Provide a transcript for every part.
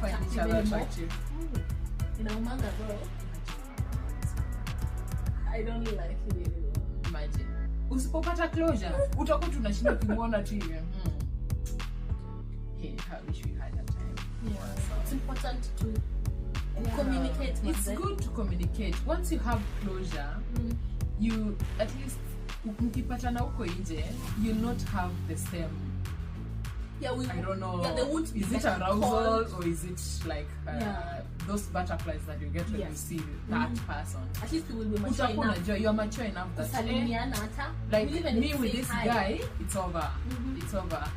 find each other attractive. In a manga, bro. I don't like it anymore. Imagine. Usipopata closure, utakuwa tunashinda kumwona tu hivi. Hey, I wish we had that time. Yeah. It's important to communicate. It's good to communicate. Once you have closure, you at least mkipatana huko nje, you'll not have the same. Yeah, I don't know. Yeah, they won't be is it arousal or is it like those butterflies that you get when you see that person? At least we will be mature enough. You are mature enough that like me with this guy, it's over. It's over.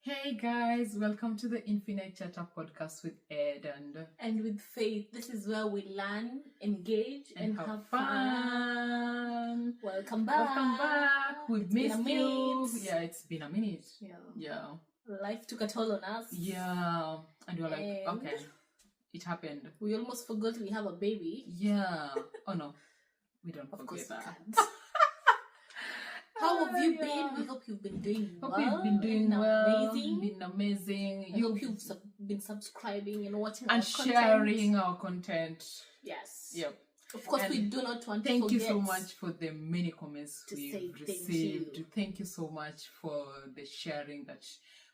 Hey guys, welcome to the Infinite Chatter podcast with Ed and with Faith. This is where we learn, engage, and have fun. Welcome back. Welcome back. We've missed you. Yeah, it's been a minute. Yeah. Life took a toll on us. Yeah. And we were like, okay, it happened. We almost forgot we have a baby. Yeah. Oh no, we don't forget that. How have you been? We hope you've been doing well. Hope you've been doing well. Amazing. Been amazing. I hope you've been subscribing and watching and our sharing our content. Yes. Yep. Of course, we do not want to thank forget you so much for the many comments we've received. Thank you so much for the sharing that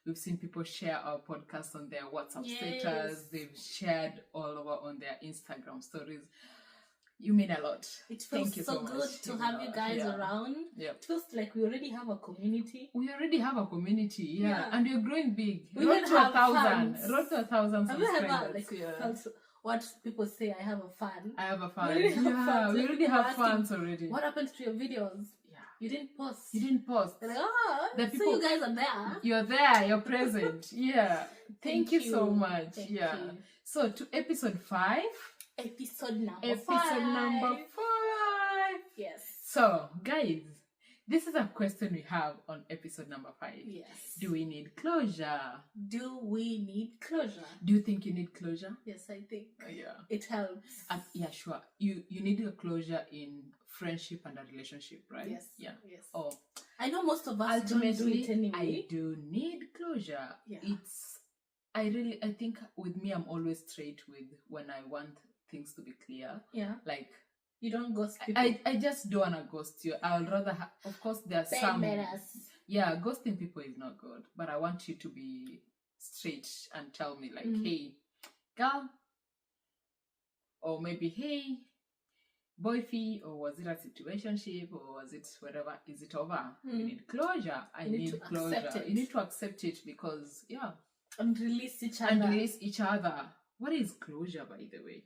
we've seen people share our podcast on their WhatsApp status. They've shared all over on their Instagram stories. You mean a lot. It feels so good to have you guys around. It feels like we already have a community. We already have a community, and we're growing big. We road to 1,000. Road to 1,000 subscribers. Have you ever felt what people say? I have a fan. I have a fan. We already have fans already. What happened to your videos? Yeah, you didn't post. They're like, the people, so you guys are there. You're there. You're present. Yeah. Thank you so much. Thank you. So to episode 5. Episode number 5. Yes. So, guys, this is a question we have on episode number 5. Yes. Do we need closure? Do we need closure? Do you think you need closure? Yes, I think. Yeah. It helps. Yeah, sure. You need a closure in friendship and a relationship, right? Yes. Yeah. Yes. Oh, I know most of us don't do it anyway. I do need closure. Yeah. I think with me, I'm always straight with when I want things to be clear. Yeah. Like, you don't ghost people. I just don't want to ghost you. I would rather of course there's some ghosting people is not good, but I want you to be straight and tell me like, hey girl, or maybe hey boyfie, or was it a situationship, or was it whatever, is it over? You need closure. I need closure. You need to accept it because and release each other. What is closure, by the way?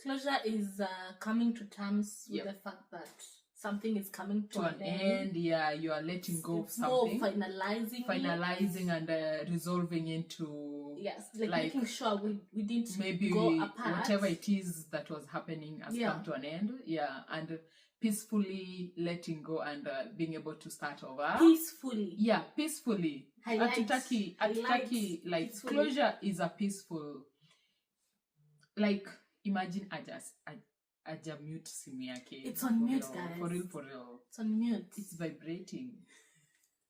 Closure is coming to terms with the fact that something is coming to an end. Yeah, you are letting go of something. More finalizing and resolving into like making sure we didn't maybe go apart. Whatever it is that was happening has come to an end. Yeah, and peacefully letting go and being able to start over. Peacefully. Yeah, peacefully. Atutaki, like peacefully. Closure is a peaceful. Like, imagine aja mute simu yake. It's on mute, guys. For real. It's on mute. It's vibrating.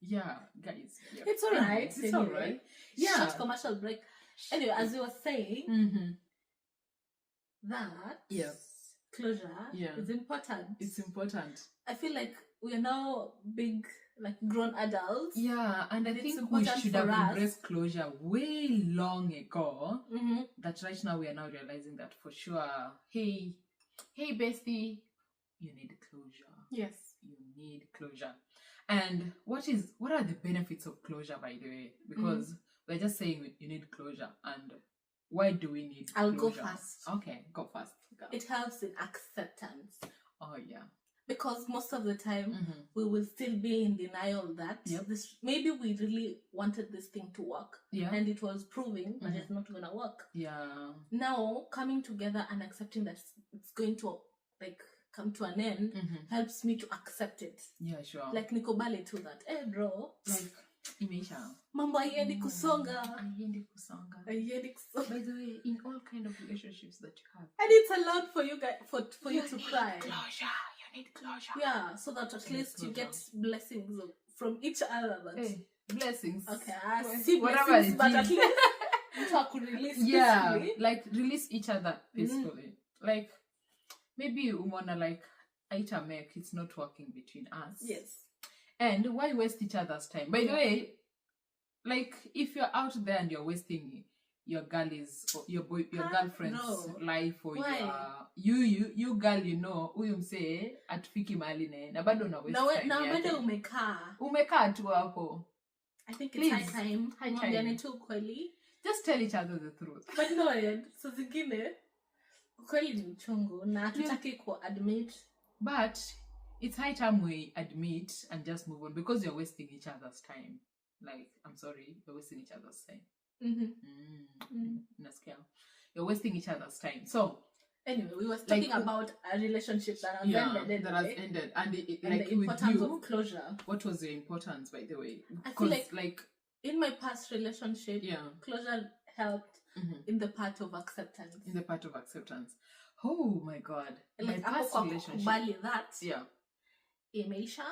Yeah, guys. Yeah. It's alright. It's alright. Yeah. Short commercial break. Anyway, as you were saying, that closure is important. It's important. I feel like we are now big, like grown adults. Yeah, and I think we should have embraced closure way long ago. That right now we are now realizing that for sure. Hey bestie, you need closure. Yes, you need closure. And what are the benefits of closure, by the way? Because we're just saying you need closure, and why do we need closure? I'll go first. Okay, go first. Go. It helps in acceptance. Oh yeah. Because most of the time we will still be in denial that this maybe we really wanted this thing to work, and it was proving that it's not gonna work. Yeah. Now coming together and accepting that it's going to come to an end helps me to accept it. Yeah, sure. Like nikubali to that. Bro. Like imeisha. Mambo haiendi kusonga. Haiendi kusonga. By the way, in all kind of relationships that you have. And it's allowed for you guys for you to cry. Closure. You need closure. Yeah, so that at least you get blessings from each other. Blessings. Okay, I see blessings, but at least you could release peacefully. Like release each other peacefully. Like maybe umona like aita make it's not working between us. Yes. And why waste each other's time? By the way, like if you're out there and you're wasting your girl's or your girlfriend's life or you girl, you know, uyumse atufiki mahali na bado na waste time. Na bado umekaa tu hapo. I think it's high time. Just tell each other the truth. But no, so zingine ukweli ni uchungu na tutaki ku admit. But it's high time we admit and just move on because you're wasting each other's time. Like, I'm sorry, you're wasting each other's time. You're wasting each other's time. So anyway, we were talking about a relationship that has ended. And the importance of closure. What was the importance, by the way? I feel like in my past relationship, closure helped in the part of acceptance. In the part of acceptance. Oh my God. Like my past relationship. That. Imeisha.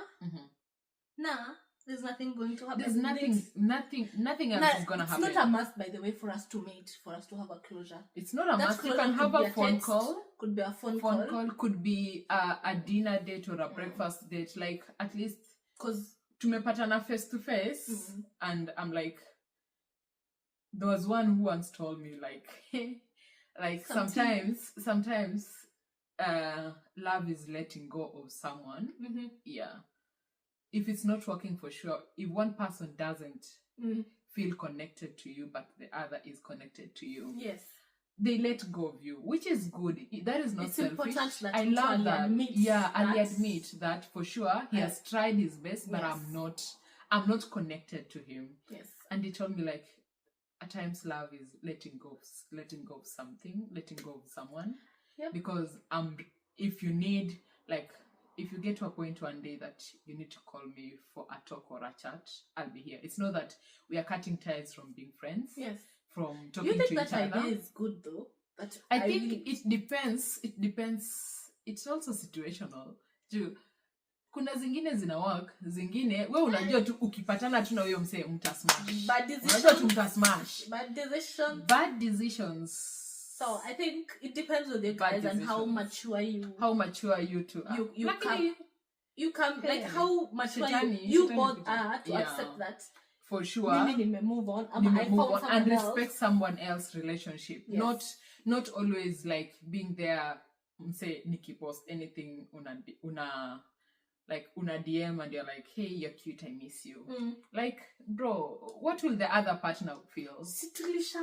There's nothing going to happen. There's nothing else is going to happen. It's not a must, by the way, for us to meet, for us to have a closure. It's not a must. You can have a phone call. Could be a phone call. Could be a dinner date or a breakfast date. Like, at least, because tumepatana face to face, and I'm like, there was one who once told me, like, sometimes, love is letting go of someone. Yeah. If it's not working for sure, if one person doesn't feel connected to you, but the other is connected to you, yes, they let go of you, which is good. That is not selfish. Important that I love that. I admit that for sure. He has tried his best, but I'm not connected to him. Yes, and he told me like, at times love is letting go of something, letting go of someone. Yep. Because if you need if you get to a point one day that you need to call me for a talk or a chat, I'll be here. It's not that we are cutting ties from being friends. Yes. From talking to each other. You think that idea is good though? I think it depends. It depends. It's also situational. Kuna zingine zina work, zingine we unajua tu ukipatana tu na huyo msee mtasmash. Bad decisions. So I think it depends with you guys and how mature you two are. You come like how mature you both are to accept that. For sure. Mimi nime move on. And respect someone else's relationship. Yes. Not always like being there. Say Nikki post anything una DM and you're like, hey, you're cute, I miss you. Like, bro, what will the other partner feel? Tulisha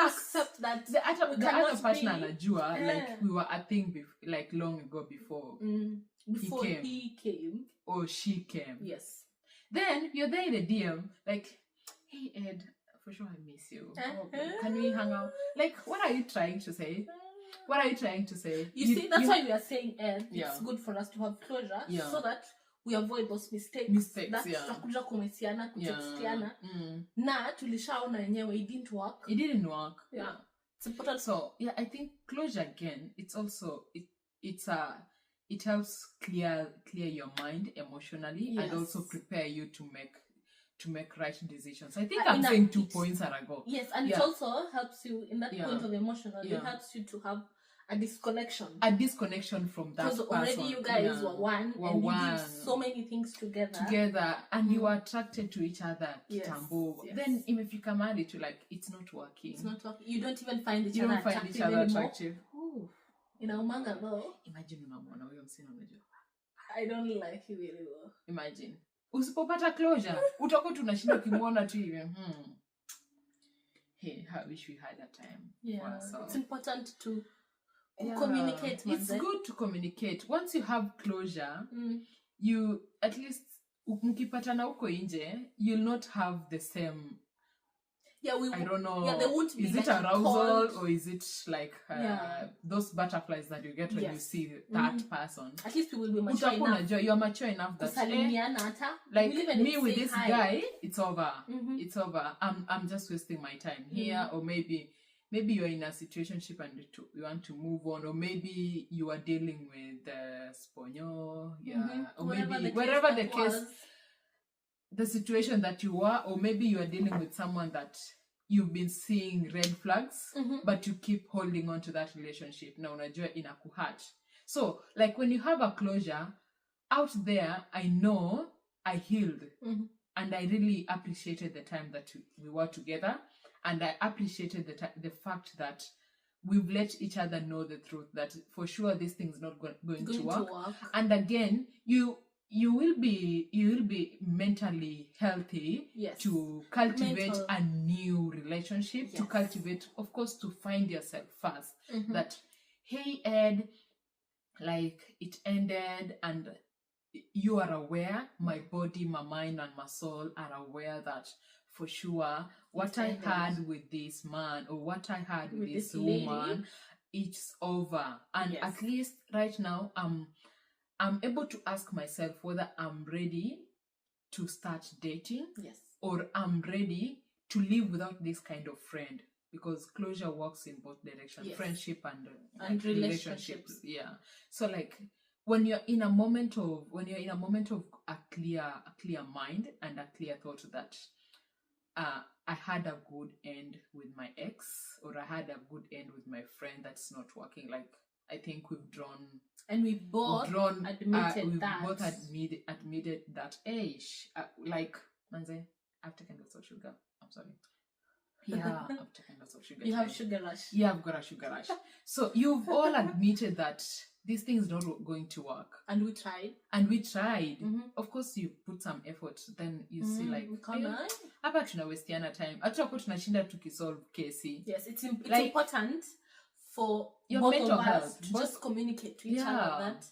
accept that the other partner anajua like we were a thing like long ago before he came or she came. Yes. Then you're there in the DM like, hey Ed, for sure I miss you. Can we hang out? Like, what are you trying to say? What are you trying to say? You see, that's why we are saying it's good for us to have closure so that we avoid those mistakes. That tutakuja kumesiana, kutextiana. Na tulishaona yenyewe it didn't work. It didn't work. Yeah. It's important. So, I think closure again, it's also it helps clear your mind emotionally and also prepare you to make right decisions. I think I'm saying 2 points ago. Yes, and it also helps you in that point of emotional. It helps you to have a disconnection. A disconnection from that person. Because already you guys were one and you did so many things together. And you are attracted to each other. Kitambo. Yes. Then imefika mahali to like, it's not working. It's not working. You don't even find each other attractive. Inaumanga though. Imagine unamwona huyo msina unajua. I don't like you really well. Imagine. Usipopata closure, utakuwa tunashinda kimwona tu hivi. Hey, I wish we had that time. Yeah. It's important to communicate. It's good to communicate. Once you have closure, you at least mkipatana huko nje, you'll not have the same. I don't know. Yeah, they won't be is it arousal or is it like those butterflies that you get when you see that person? At least we will be mature enough. You're mature enough that like me with this guy, it's over. It's over. I'm just wasting my time here, or maybe you're in a situationship and you want to move on, or maybe you are dealing with sponyo, or maybe wherever the case. The situation that you are, or maybe you are dealing with someone that you've been seeing red flags, but you keep holding on to that relationship. Now, unajua inakuhurt. So, like when you have a closure, out there, I know I healed. And I really appreciated the time that we were together. And I appreciated the fact that we've let each other know the truth, that for sure this thing's not going to work. And again, you will be mentally healthy to cultivate a new relationship, to cultivate, of course, to find yourself first. That, hey, Ed, like it ended and you are aware, my body, my mind, and my soul are aware that for sure what I had with this man or what I had with this woman, it's over. And at least right now, I'm able to ask myself whether I'm ready to start dating or I'm ready to live without this kind of friend, because closure works in both directions, friendship and relationships. Yeah. So like when you're in a moment of a clear mind and a clear thought that I had a good end with my ex, or I had a good end with my friend that's not working, like I think we've drawn, and we both admitted that like manze, I've taken lots of sugar. I'm sorry. Yeah, I've taken lots of sugar. You have sugar rush. Yeah, I've got a sugar rush. So you've all admitted that this thing is not going to work. And we tried. Of course, you put some effort. Then you see like, hapa tunawestiana time. Hatuko tunashinda tukisolve kesi. Yes, it's important for your both mental of us to just communicate to each other that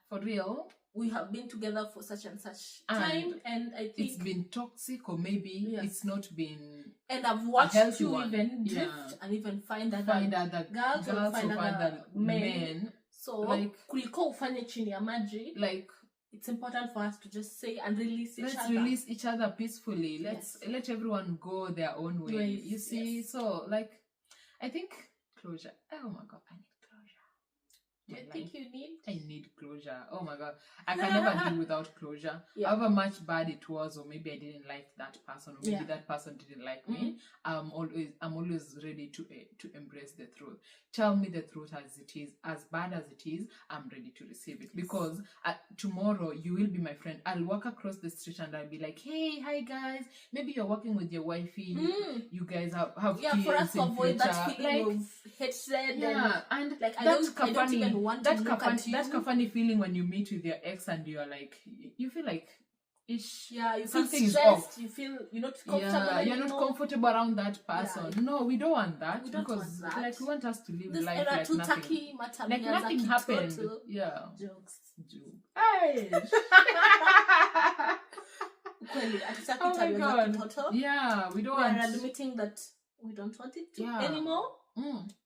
for real we have been together for such and such time, and I think it's been toxic, or maybe it's not been. And I've watched you even drift and even find other girls or find other men. So like kuliko ufanye chini ya maji, like it's important for us to just say and release each other. Let's release each other peacefully. Let everyone go their own way. You see, so like I think closure. Oh my god, I need closure. I think I need closure. Oh my god, I can never do without closure. However much bad it was, or maybe I didn't like that person, or maybe that person didn't like me. I'm always ready to embrace the truth. Tell me the truth as it is, as bad as it is. I'm ready to receive it, because tomorrow you will be my friend. I'll walk across the street and I'll be like, hey, hi guys. Maybe you're working with your wifey. You guys have kids for us to avoid that feeling of hatred. And like I don't even want to look at you. That funny feeling when you meet with your ex and you're like, you feel like ish. Yeah, you something feel stressed. You feel you're not comfortable. Yeah, you're not comfortable around that person. Yeah. No, we don't want that. We don't because want that. Like we want us to live this life like nothing. Like nothing happened. Yeah. Jokes. Hey. Oh my god. Yeah, we don't. We are admitting that we don't want it anymore.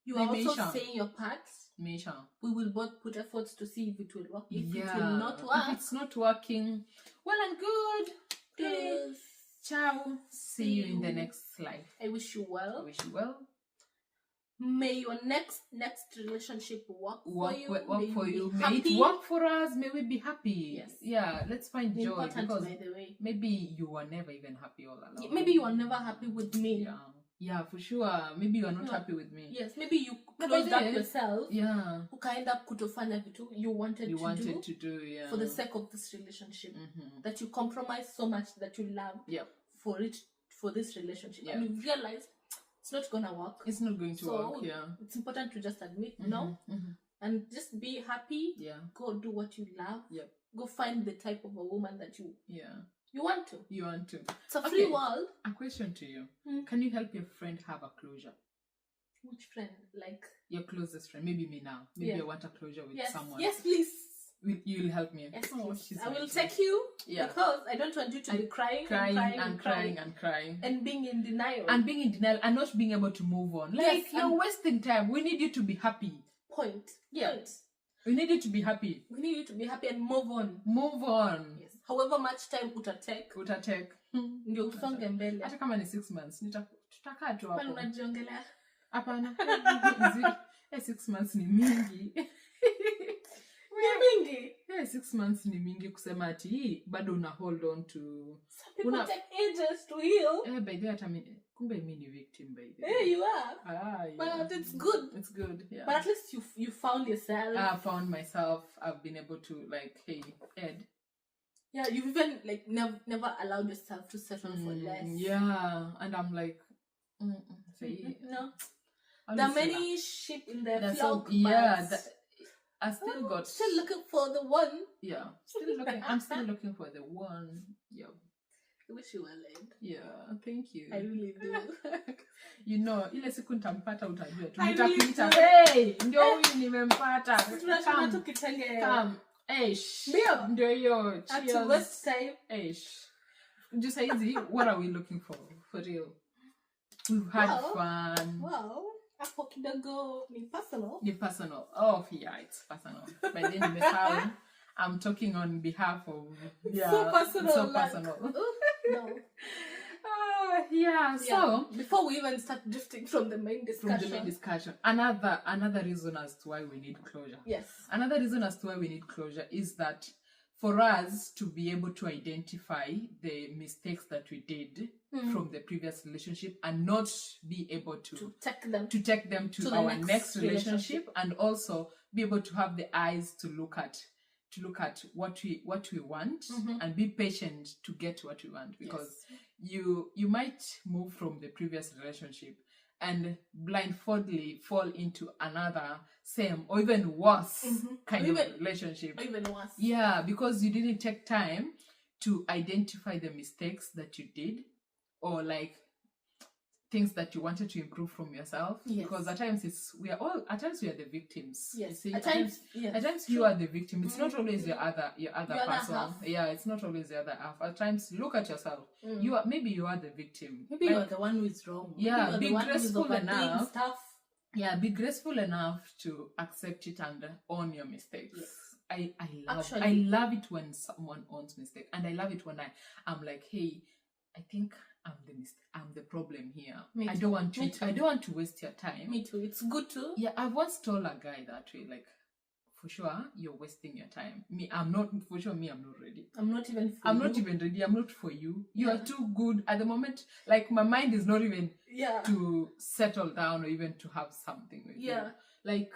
You are also saying your part. We will both put efforts to see if it will work. If it will not work, if it's not working, well and good. Yes. Ciao. See you in the next life. I wish you well. May your next relationship work for you. May it work for us. May we be happy. Yes. Yeah. Let's find joy. Important, because by the way. Maybe you were never even happy all along. Maybe you are never happy with me. Yeah, for sure. Maybe you are not happy with me. Yes, maybe you closed up yourself. Yeah. Ukaenda kutofanya vitu you wanted to do for the sake of this relationship. That you compromise so much that you love for this relationship. And you realize it's not gonna work. It's not going to work. Yeah. It's important to just admit no. And just be happy. Yeah. Go do what you love. Yep. Go find the type of a woman that you You want to. It's a free world. A question to you. Can you help your friend have a closure? Which friend? Like your closest friend. Maybe me now. Maybe I want a closure with someone. Yes, please. You'll help me. Yes, I will take you because I don't want you to be crying and being in denial. And not being able to move on. Like, you're wasting time. We need you to be happy. Point. We need you to be happy. We need you to be happy and move on. Yes. However much time utatake. Ndio usonge mbele. Hata kama ni 6 months, tutakaa tu hapo. Kwani unajiongelea? Hapana. 6 months ni mingi. Mingi. 6 months ni mingi kusema ati bado una hold on to. Some people take ages to heal. By the way, kumbe mimi ni victim by the way. Yeah, you are. But it's good. It's good. Yeah. But at least you found yourself. I found myself. I've been able to like, hey, Ed. Yeah, you've even like never allowed yourself to settle for less. Yeah, and I'm like, no. There are many sheep in the flock. I still looking for the one. Yeah, I'm still looking for the one. Yeah. I wish you were late. Yeah, thank you. I really do. You know, ile siku nitampata utajua tu. Nitakuita, hey, ndio huyu nimempata. Tunataka tukitenge. Come. Ndio hiyo. Cheers. At west time. Just easy. What are we looking for? For real. We've had fun. Wow. Hapo kidogo ni personal. Personal. Oh, yeah, it's personal. By then nimesahau. I'm talking on behalf of so personal. No. So before we even start drifting from the main discussion, another reason as to why we need closure. Yes. Another reason as to why we need closure is that for us to be able to identify the mistakes that we did from the previous relationship and not be able to take them to our next relationship, and also be able to have the eyes to look at what we want and be patient to get what we want, because you might move from the previous relationship and blindfoldly fall into another same or even worse kind of relationship. Or even worse. Yeah, because you didn't take time to identify the mistakes that you did, or like things that you wanted to improve from yourself. Yes. Because at times we are the victims. Yes. See, at times you are the victim. It's not always your other person. Half. Yeah, it's not always the other half. At times, look at yourself. You are the victim. Maybe you are the one who is wrong. Yeah, be graceful enough. Yeah, be graceful enough to accept it and own your mistakes. Yes. I love it when someone owns mistake, and I love it when I'm like, hey, I think I'm the problem here. I don't want to waste your time. Me too. It's good too. Yeah, I once told a guy that way, like, for sure you're wasting your time. I'm not ready. I'm not even ready. I'm not for you. You are too good at the moment. Like, my mind is not even to settle down or even to have something with you. Like,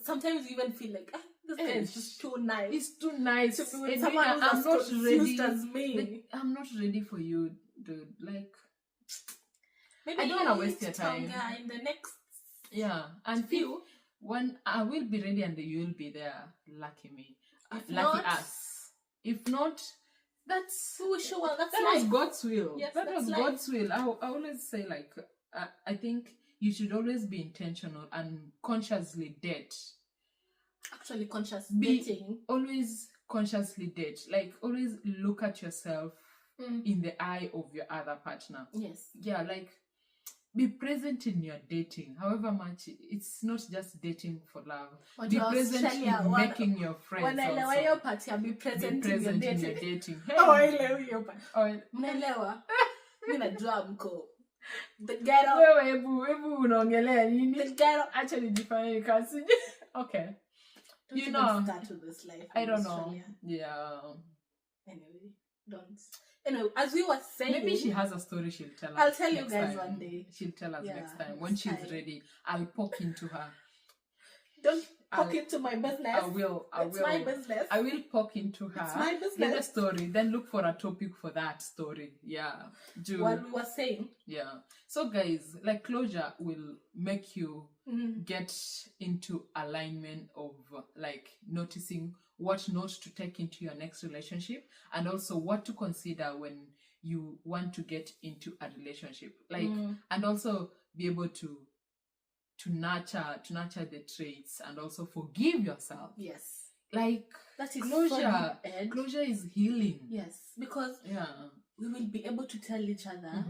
sometimes you even feel like, this guy is just too nice. It's too nice. To be with someone who's I'm not ready as me. Like, I'm not ready for you, dude. Like, maybe I don't want to waste your time. In the next and few, when I will be ready and you will be there, lucky me. Lucky us. If not, that's God's will. Yes, that was God's will. I always say, like, I think you should always be intentional and consciously date. Actually, dating. Always consciously date. Like, always look at yourself in the eye of your other partner. Yes. Yeah, like, be present in your dating. However much, it's not just dating for love. Be present in making your friends. When I know your party, be present in your dating. Hey. Oh, I love your party. Mnaelewa. Mimi najua mko. The ghetto. Wewe hebu unaongelea nini? The ghetto. Actually define kasi. Okay. Don't you know, start with this life. I don't know. Yeah. Anyway, don't. Anyway, as we were saying, maybe she has a story she'll tell us. I'll tell you guys one day. She'll tell us next time when she's ready. I'll poke into her. Don't poke into my business. I will. It's my business. I will poke into her. It's my business. Get a story, then look for a topic for that story. Yeah. What we were saying. Yeah. So guys, like, closure will make you get into alignment of like noticing what not to take into your next relationship, and also what to consider when you want to get into a relationship, like, and also be able to nurture the traits and also forgive yourself. Yes. Like, That is closure. Closure is healing. Yes, because we will be able to tell each other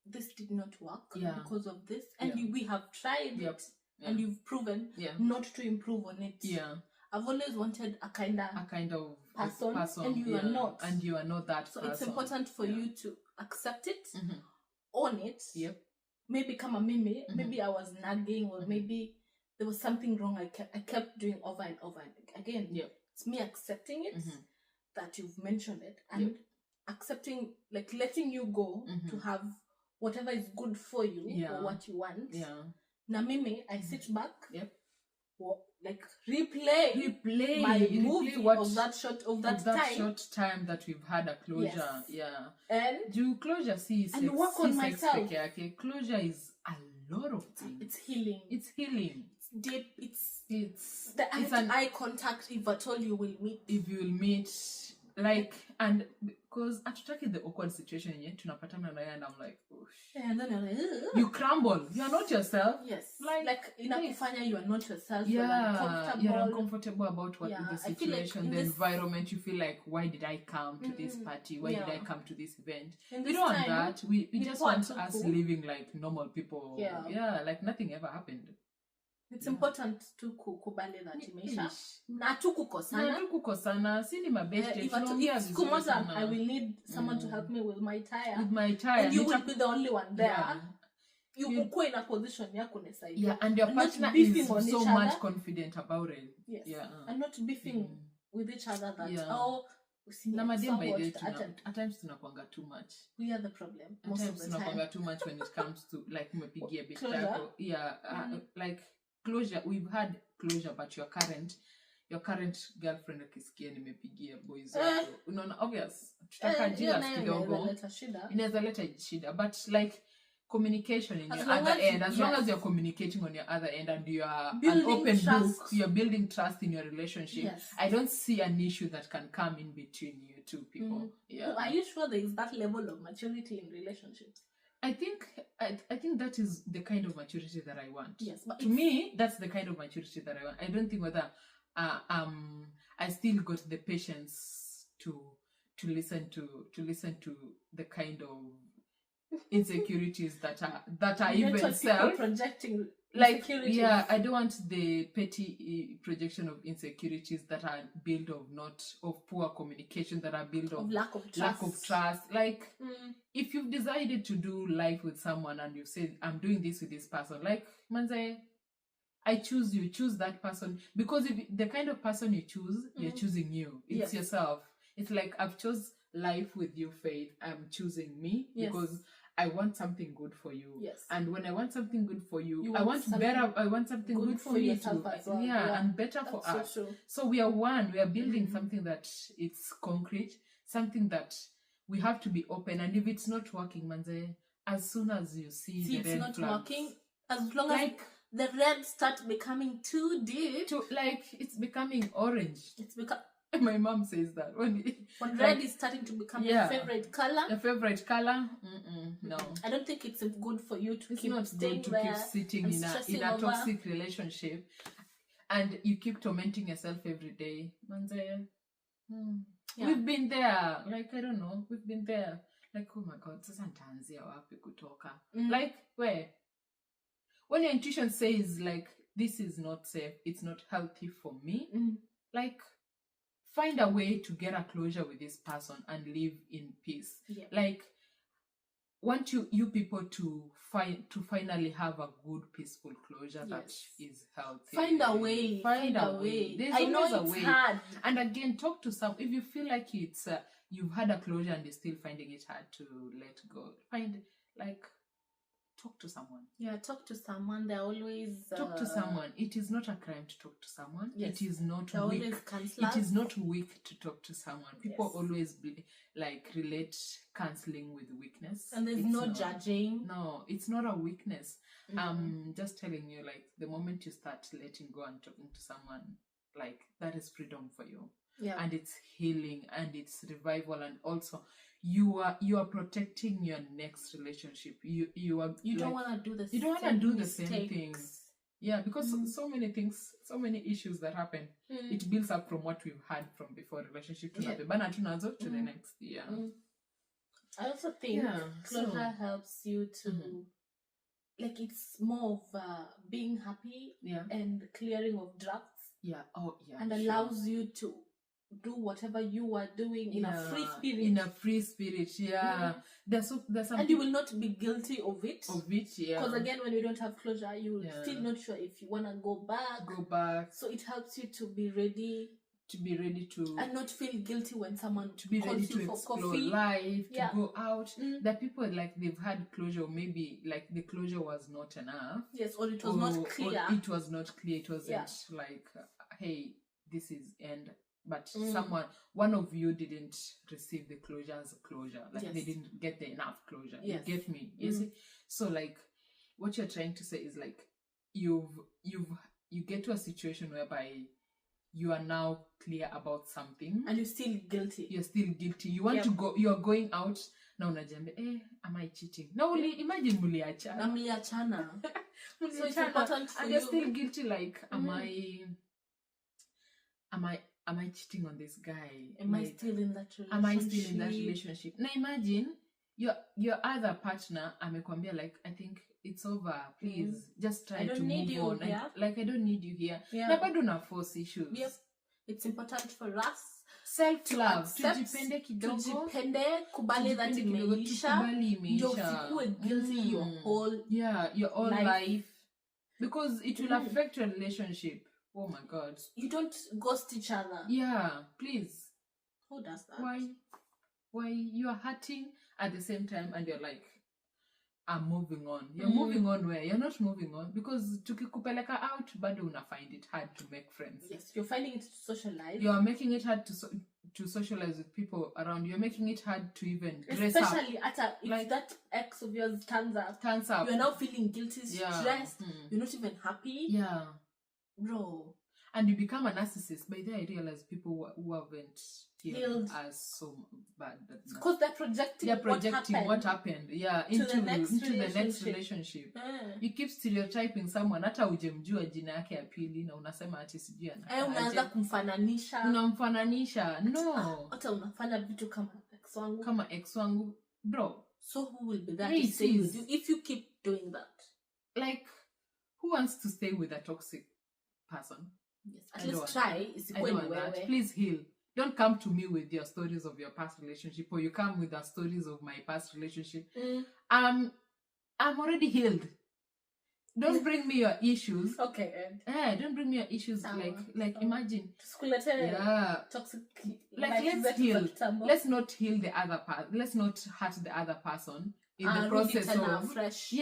this did not work because of this, and we have tried it, and you've proven not to improve on it. Yeah, I've always wanted a kind of person, and you are not. And you are not that so person. It's important for you to accept it, own it. Yep. Maybe come a mimi, maybe I was nagging, or maybe there was something wrong I kept doing over and over and again. Yep. It's me accepting it, that you've mentioned it, and accepting, like letting you go to have whatever is good for you or what you want. Yeah. Na mimi, I sit back. Yep. Like replay my movie of that short time that we've had a closure. Yes. Yeah. And do closure and work on myself. Closure is a lot of things. It's healing. It's healing. It's deep. It's eye contact. If at all you will meet. If you will meet, like, and because atutaki the awkward situation yet tunapatana na and I'm like, oh shit. And then you're like, ugh. You crumble. You are not yourself. Yes. Like inakufanya you are not yourself. You're uncomfortable about what the situation, like the environment. You feel like, why did I come to this party? Why did I come to this event? We don't want that. We just want us living like normal people. Yeah, like nothing ever happened. It's important to kubali that imeisha. Na tukukosana. Si ni mabeste. If I will need someone to help me with my tire. And you will be the only one there. Yeah. You ukue in a position yako nisaidia. Yeah, and your partner is so much confident about it. Yes. Yeah. And not beefing with each other that na madem by the at times tunakwanga too much. We are the problem. Most of the time tunakwanga too much when it comes to like umepigia bit yako. Yeah, like closure. We've had closure, but your current girlfriend akisikia nimepigia boys wako. Unaona obvious. Tutaka jila kidogo. Inaweza leta shida, but like communication in your other end, as long as you're communicating on your other end and you are an open book, you're building trust in your relationship. Yes. I don't see an issue that can come in between you two people. Yeah. Are you sure there is that level of maturity in relationships? I think that is the kind of maturity that I want. Yes, but to me, that's the kind of maturity that I want. I don't think whether I still got the patience to listen to the kind of insecurities that are even self projecting, like I don't want the petty projection of insecurities that are built of poor communication, that are built of lack of trust. Like if you've decided to do life with someone and you've said I'm doing this with this person, like manze, I choose you, choose that person, because if the kind of person you choose, you're choosing you. It's yourself. It's like I've chose life with you, Faith. I'm choosing me because I want something good for you. Yes. And when I want something good for you, I want something good for you too. Well. And better for us. So we are one. We are building something that it's concrete, something that we have to be open. And if it's not working, manze, as soon as you see the red flags, working, as long as the red start becoming too deep, it's becoming orange. It's become. My mom says that when red is starting to become your favorite color. Your favorite color? No. I don't think it's good for you to keep sitting in a toxic relationship, and you keep tormenting yourself every day. Manze, we've been there. Like I don't know, we've been there. Like oh my God, sasa nitaanzia wapi kutoka? Like where? When your intuition says like this is not safe, it's not healthy for me. Like. Find a way to get a closure with this person and live in peace. Yeah. Like, want you people to finally have a good, peaceful closure that is healthy. Find a way. Find a way. There's always a way. Hard. And again, talk to some. If you feel like it's you've had a closure and you're still finding it hard to let go, talk to someone. Yeah, talk to someone. They're always talk to someone. It is not a crime to talk to someone. Yes. It is not weak. It is not weak to talk to someone. People always relate counseling with weakness. And there's no judging. No, it's not a weakness. Just telling you, like the moment you start letting go and talking to someone, like that is freedom for you. Yeah. And it's healing and it's revival, and also you are protecting your next relationship. You don't want to do the same thing. Yeah, because so many things, so many issues that happen, it builds up from what we've had from before relationship to to the next. Yeah. I also think closure helps you to like it's more of being happy and clearing of drafts. Yeah. Oh yeah. And allows you to do whatever you are doing in a free spirit. In a free spirit, yeah. There's some and you will not be guilty of it. Yeah. Because again, when you don't have closure, you're still not sure if you wanna go back. So it helps you to be ready. To and not feel guilty when someone to be ready to for explore coffee. life, to go out. That people like they've had closure, maybe like the closure was not enough. Yes, or it was not clear. It was not clear. It wasn't like, hey, this is end. But one of you didn't receive the closure as a closure. Like they didn't get the enough closure. You get me? You see? So like what you're trying to say is like you get to a situation whereby you are now clear about something. And you're still guilty. You want to go, you're going out. Now unajambia, am I cheating? Now imagine muliachana. So it's important for and you're still guilty, like, am I cheating on this guy? Am I still in that relationship? Now imagine your other partner amekwambia like, I think it's over, please just try to move on. Like I don't need you here. Na bado na force issues. Yep. It's important for us self-love, tujipende kidogo, kubali that imeisha, ndio usikue guilty your whole life. Because it will affect your relationship. Oh my God. You don't ghost each other. Yeah, please. Who does that? Why you are hurting at the same time and you're like, I'm moving on. You're moving on where? You're not moving on because tukikupeleka out, bado una find it hard to make friends. Yes, you're finding it to socialize. You're making it hard to socialize with people around. You're making it hard to even dress up. Especially if that ex of yours turns up. You're now feeling guilty, stressed. You're not even happy. Yeah. Bro. And you become a narcissist. By then I realize people who haven't healed as so bad. Because they're projecting what happened. Yeah, into the next relationship. You keep stereotyping someone, hata hujamjua jina yake ya pili na unasema ati sijui ana. Unaanza kumfananisha. Unamfananisha. No. Hata unafanya vitu kama ex wangu. Bro. So who will be there to stay with you if you keep doing that? Like, who wants to stay with a toxic person? Yes, at least try. I don't want that. Please heal. Don't come to me with your stories of your past relationship, or you come with the stories of my past relationship. I'm already healed. Don't bring me your issues. Okay. Don't bring me your issues. Like imagine. Toxic. Like let's heal. Let's not heal the other part. Let's not hurt the other person in the process of fresh.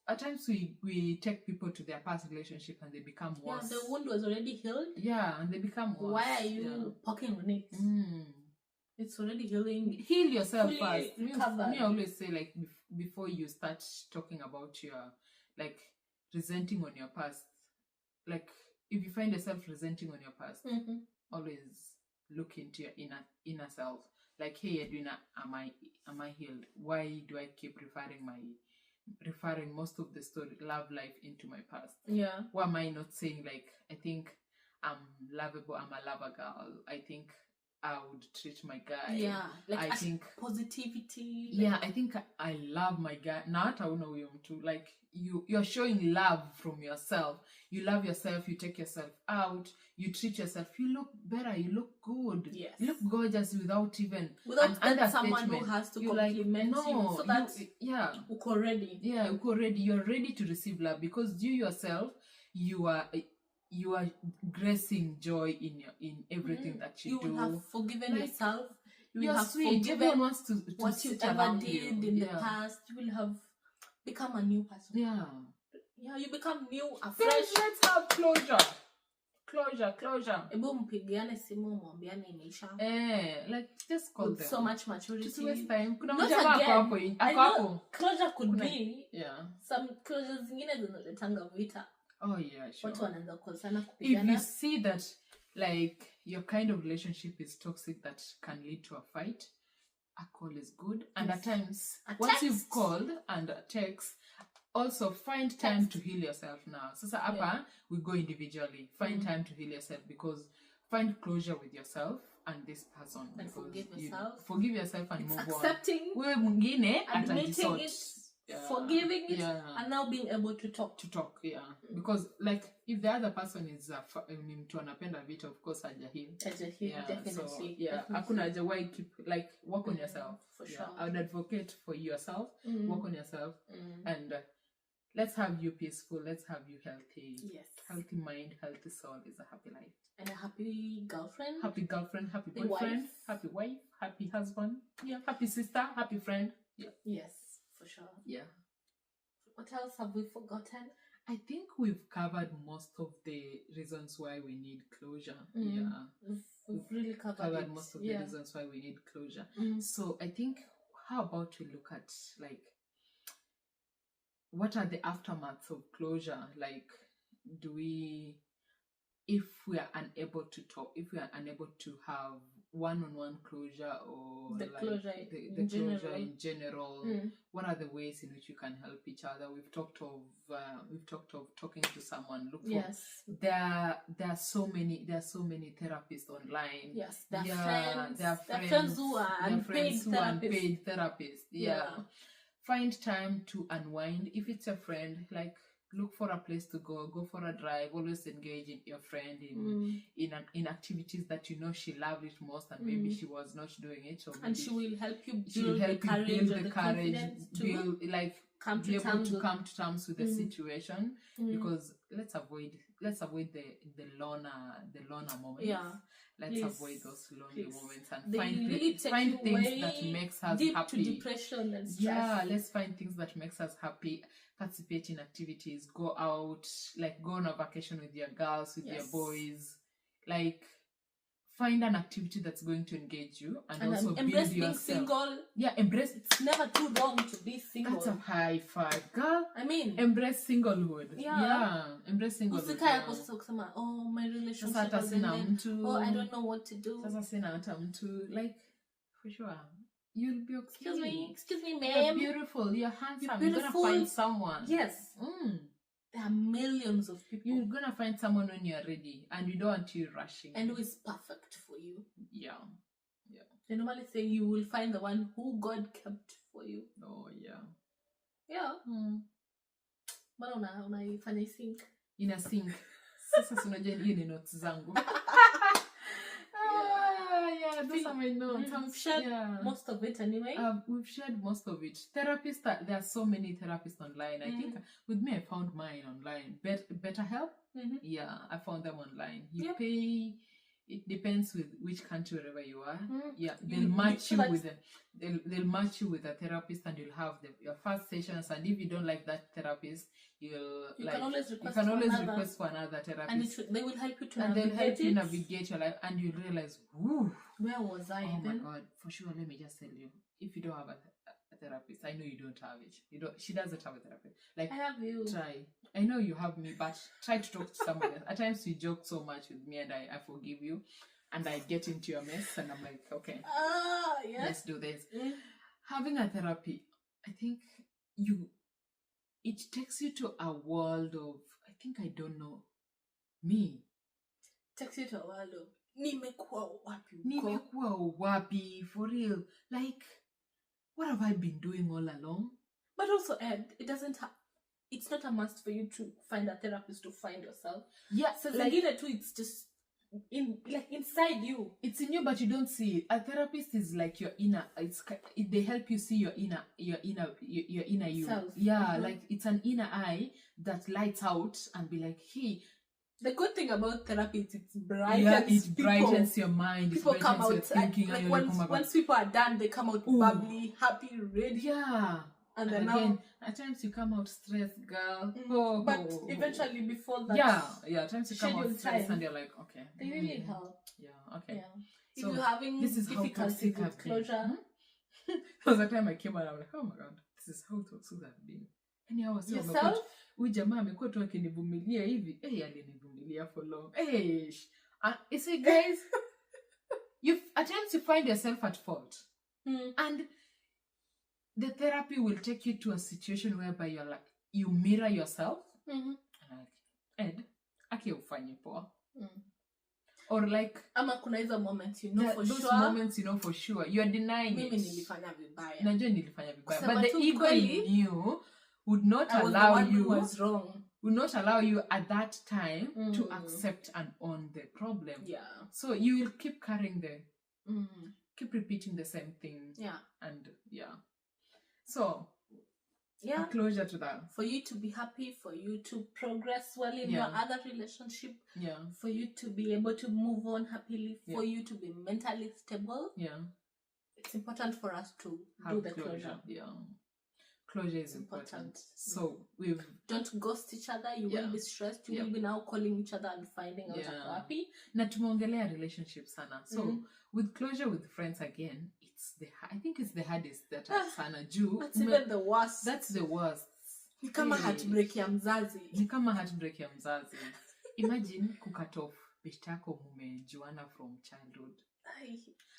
At times we take people to their past relationship and they become worse. The wound was already healed. Yeah, and they become worse. Why are you poking on it? It's already healing. Heal yourself first. Me, I always say like before you start talking about your like resenting on your past. Like if you find yourself resenting on your past, always look into your inner self. Like, hey Edwina, am I healed? Why do I keep referring most of the story love life into my past? Why am I not saying like, I think I'm lovable, I'm a lover girl, I think I would treat my guy, like I think positivity, I think I love my guy. Not I know you too. Like you're showing love from yourself. You love yourself, you take yourself out, you treat yourself, you look better, you look good, you look gorgeous without that someone who has to compliment you. So that uko ready. You're ready to receive love because you yourself, you are gracing joy in everything that you do. You will have forgiven yourself. You will have sweet. forgiven Everyone wants to what you ever did in the past. You will have become a new person. You become new, afresh. Let's have closure. Ebu mpigiane simu mwambiane imeisha. Like just call them. So much maturity. Just waste time. Kuna mjama hapo. Closure could be. Some closure zingine zinaletanga vita. Oh yeah, sure. Watu wanaanza kukosana kupigana. If you see that like your kind of relationship is toxic that can lead to a fight, a call is good. And at times, once you've called and a text, also find time to heal yourself now. Sasa hapa, we go individually. Find time to heal yourself, because find closure with yourself and this person. And forgive yourself. Forgive yourself and move accepting, on. Wewe mwingine admitting it, forgiving it, and now being able to talk. Because like if the other person is mtu anapenda vitu, of course hajaheal. Definitely. Hakuna haja, why keep, like, work on yourself. For sure. I would advocate for yourself. Work on yourself, and let's have you peaceful. Let's have you healthy. Yes. Healthy mind, healthy soul is a happy life. And a happy girlfriend. Happy girlfriend, happy boyfriend, happy wife, happy husband. Yeah. Happy sister, happy friend. Yeah. Yes, for sure. Yeah. What else have we forgotten? I think we've covered most of the reasons why we need closure. We've really covered most of the reasons why we need closure. So I think, how about we look at, like, what are the aftermaths of closure? Like, if we are unable to talk, if we are unable to have one-on-one closure, or the like closure in general, what are the ways in which you can help each other? We've talked of talking to someone. Look for, there are so many therapists online. Yes, there are friends who are unpaid therapists. Find time to unwind. If it's a friend, like, look for a place to go for a drive. Always engage in your friend in activities that you know she loved it most, and maybe she was not doing it, and she will help you build the courage to come to terms with the situation, because let's avoid the loner moments. Let's avoid those lonely moments and find things that makes us happy. To depression and stress. Let's find things that makes us happy. Participate in activities. Go out, like go on a vacation with your girls, with your boys. Like, find an activity that's going to engage you, and also embrace build yourself. Being single. Embrace. It's never too wrong to be single. That's a high five, girl. I mean, embrace singlehood. Embrace singlehood. Oh, my relationship has ended. Oh, I don't know what to do. Like, for sure, you'll be okay. Excuse me, ma'am. You're beautiful. You're handsome. You're gonna find someone. Yes. There are millions of people. You're gonna find someone when you're ready, and you don't want you rushing. And who is perfect for you. Yeah. They normally say you will find the one who God kept for you. Oh, yeah. Mbona unaifanya sync? Ina sync. Sasa unajua hiyo ni notes zangu. Those are my notes. We've shared most of it anyway. We've shared most of it. Therapists, there are so many therapists online. I think with me, I found mine online. BetterHelp? I found them online. You pay. It depends with which country, wherever you are. They'll match you with they'll match you with a therapist, and you'll have your first sessions. And if you don't like that therapist, you can always request for another therapist, and they will help you to navigate your life, and you'll realize, where was I? Oh my God! For sure, let me just tell you, if you don't have a therapist, I know you don't have it. She doesn't have a therapist. Like, I have you. Try. I know you have me, but try to talk to somebody else. At times you joke so much with me, and I forgive you, and I get into your mess, and I'm like, okay, let's do this. Having a therapy, I think it takes you to a world of, I think, I don't know, me. Takes you to a world of nimekuwa wapi, for real. Like, what have I been doing all along? But also, Ed, it's not a must for you to find a therapist to find yourself. So like, it's just inside you. It's in you, but you don't see it. A therapist is like your inner. They help you see your inner you. Self. Like it's an inner eye that lights out and be like, hey. The good thing about therapy is it brightens your mind. People come out thinking, once people are done, they come out bubbly, happy, ready. Yeah. And then again, at times you come out stressed, girl. But eventually, before that, at times you come out stressed, and you're like, okay, they really help. Yeah, okay. If you're having difficulty with closure, there was a time I came out, I'm like, oh my God, this is how toxic I've been. And I was yourself. Huyu jamaa amekuwa tu akinivumilia hivi. Alinivumilia for long. You see, guys, at times you find yourself at fault. And the therapy will take you to a situation whereby you mirror yourself. And like, Ed, aki ufanye poa. Or like, ama kuna hizo moments you know for those sure. moments you know for sure. You are denying mimi it. Nilifanya vibaya. Najua nilifanya vibaya. But the ego in you would not allow you. Was wrong. Would not allow you at that time to accept and own the problem. Yeah. So you will keep carrying keep repeating the same thing. Yeah. And yeah. So yeah, a closure to that. For you to be happy, for you to progress well in your other relationship. Yeah. For you to be able to move on happily, for you to be mentally stable. Yeah. It's important for us to do the closure. Yeah. Closure is important. So don't ghost each other. You will be stressed. You will be now calling each other and finding out how happy. Na tumeongelea relationships sana. So with closure with friends again, I think it's the hardest that sana juu. That's even the worst. That's the worst. Ni kama heartbreak ya mzazi. Imagine kucut off best yako mumejuana from childhood.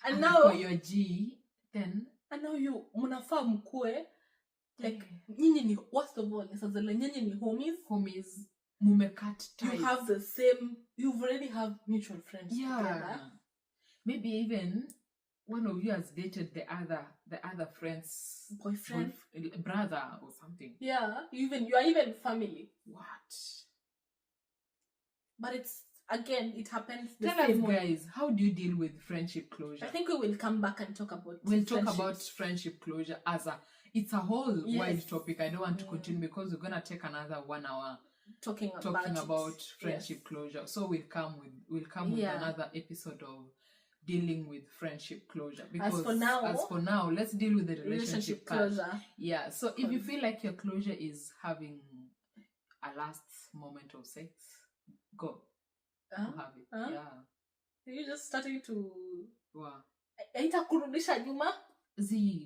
And now for your G, then and now you mnafaa mkue like nyinyi ni worst of all nisazele nyinyi ni homies mumecut ties. You have the same, you've already have mutual friends together. Maybe even one of you has dated the other friend's boyfriend, brother or something. Yeah, you are even family. What? But it happens the Tell same us, guys, how do you deal with friendship closure? I think we will come back and talk about talk about friendship closure it's a whole wide topic. I don't want to continue because we're gonna take another 1 hour talking about friendship closure. So we'll come with another episode of dealing with friendship closure. Because as for now, let's deal with the relationship closure. Yeah. So if you feel like your closure is having a last moment of sex, go have it. Yeah. You're just starting to wow. Haitakurudisha nyuma.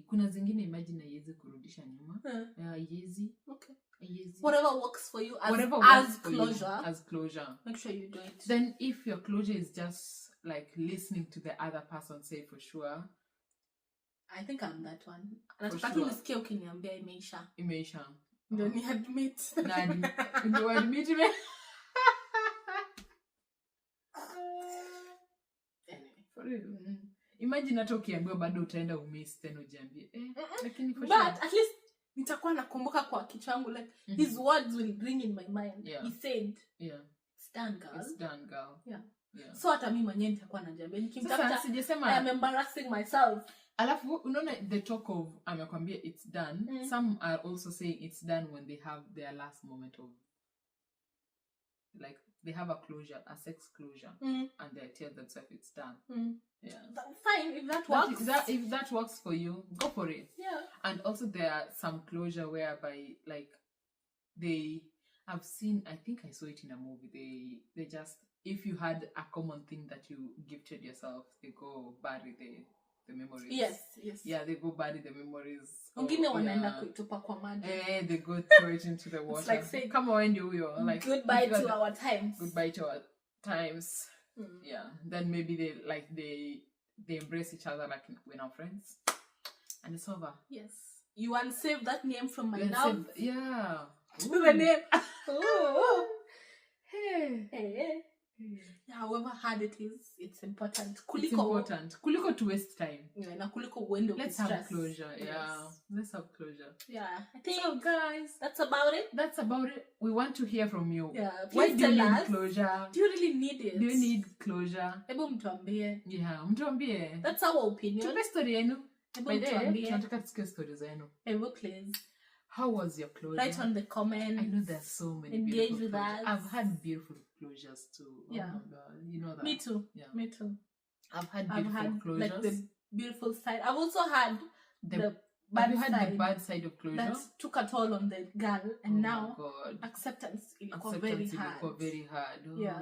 Kuna zingine imagine haiwezi kurudisha nyuma. Haiwezi. Okay. Haiwezi. Whatever works for you as closure. As closure. Make sure you do it. Then if your closure is just like listening to the other person say for sure. I think I'm that one. Nataka nisikie ukiniambia imeisha. Imeisha. Ndio ni admit. Ndio admit me. For real. Imagine hata ukiambiwa bado utaenda umiss tena ujiambie lakini for sure. But at least nitakuwa nakumbuka kwa kichwa changu like his words will bring in my mind. He said it's done girl. Yeah. So hata mimi mwenyewe nitakuwa najiambia nikimtafuta sijasema I am embarrassing myself. Alafu unaona the talk of amekwambia it's done. Some are also saying it's done when they have their last moment of like they have a closure, a sex closure, and they tell themselves it's done. Yeah. Fine, if that works. If that works for you, go for it. Yeah. And also there are some closure whereby like I've seen, I think I saw it in a movie, they just, if you had a common thing that you gifted yourself, they go bury the memories. Yes. Yeah, they go bury the memories. Wengine wanaenda kuitupa kwa maji. They go throw it into the water. It's like saying, come on, you like goodbye to our times. Goodbye to our times. Yeah. Then maybe they embrace each other like we're now friends. And it's over. Yes. You unsave that name from my love. Yeah. The name. Hey. However hard it is, it's important. It's important. Kuliko to waste time. Yeah, na kuliko uende Let's have closure. Yeah. Let's have closure. Yeah. I think so, guys, that's about it. We want to hear from you. Yeah. Why do you need closure? Do you really need it? Do you need closure? Hebu mtuambie. Yeah, mtuambie. That's our opinion. Tupe story yenu. Hebu mtuambie. Tunataka tusikie stories zenu. Hebu please. How was your closure? Write on the comments. I know there's so many Engage beautiful with closures. us. I've had beautiful closures too. Yeah. Oh my God. You know that. Me too. Yeah. Me too. I've had closures. Like the beautiful side. I've also had the bad side. The bad side of closure. That took a toll on the girl, and now acceptance ilikuwa very hard. Oh, yeah.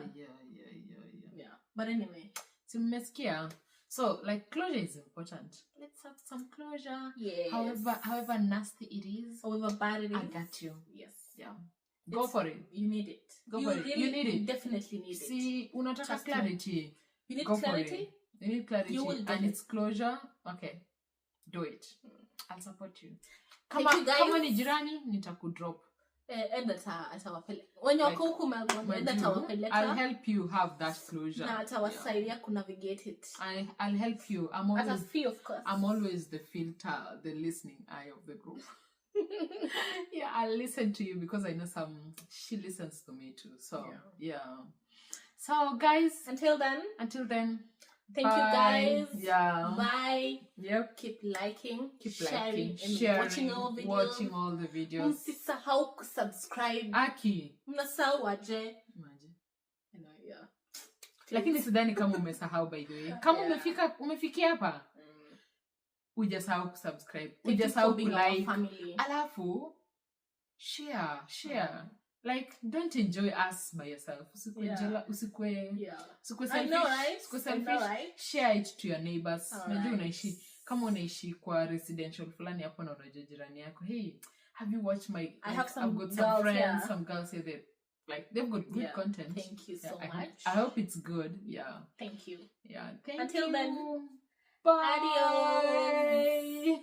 But anyway, so mmesikia. So like closure is important. Let's have some closure. Yes. However nasty it is, however bad it is, I got you. Yes. Yeah. Go for it. You need it. Go for it. You need it. Definitely need it. See, unataka clarity. You need clarity. You need clarity. You will and it's closure. Okay. Do it. I'll support you. Kama ni jirani, nitakudrop. when you're huku Melbourne, I'll help you have that closure. To navigate it. I'll help you. I'm always the filter, the listening eye of the group. Yeah, I'll listen to you because I know she listens to me too. So yeah. So guys, until then, thank you guys. Yeah. Bye. Yep. Keep liking, sharing, watching all the videos. Msisahau kusubscribe. Aki. Mnasahau aje. Yeah. Lakini sidhani kama umesahau by the way. Kama umefikia hapa. Hujasahau kusubscribe. Hujasahau kulike. Alafu share. Like, don't enjoy us by yourself. Usikwe selfish. I know, right? Share it to your neighbors. Unajua kama unaishi kwa residential fulani hapo na unajua jirani yako. Hey, have you watched my I've got some friends, some girls here that they've got good content. Thank you so much. I hope it's good. Yeah. Thank you. Yeah. Until then. Bye. Adios.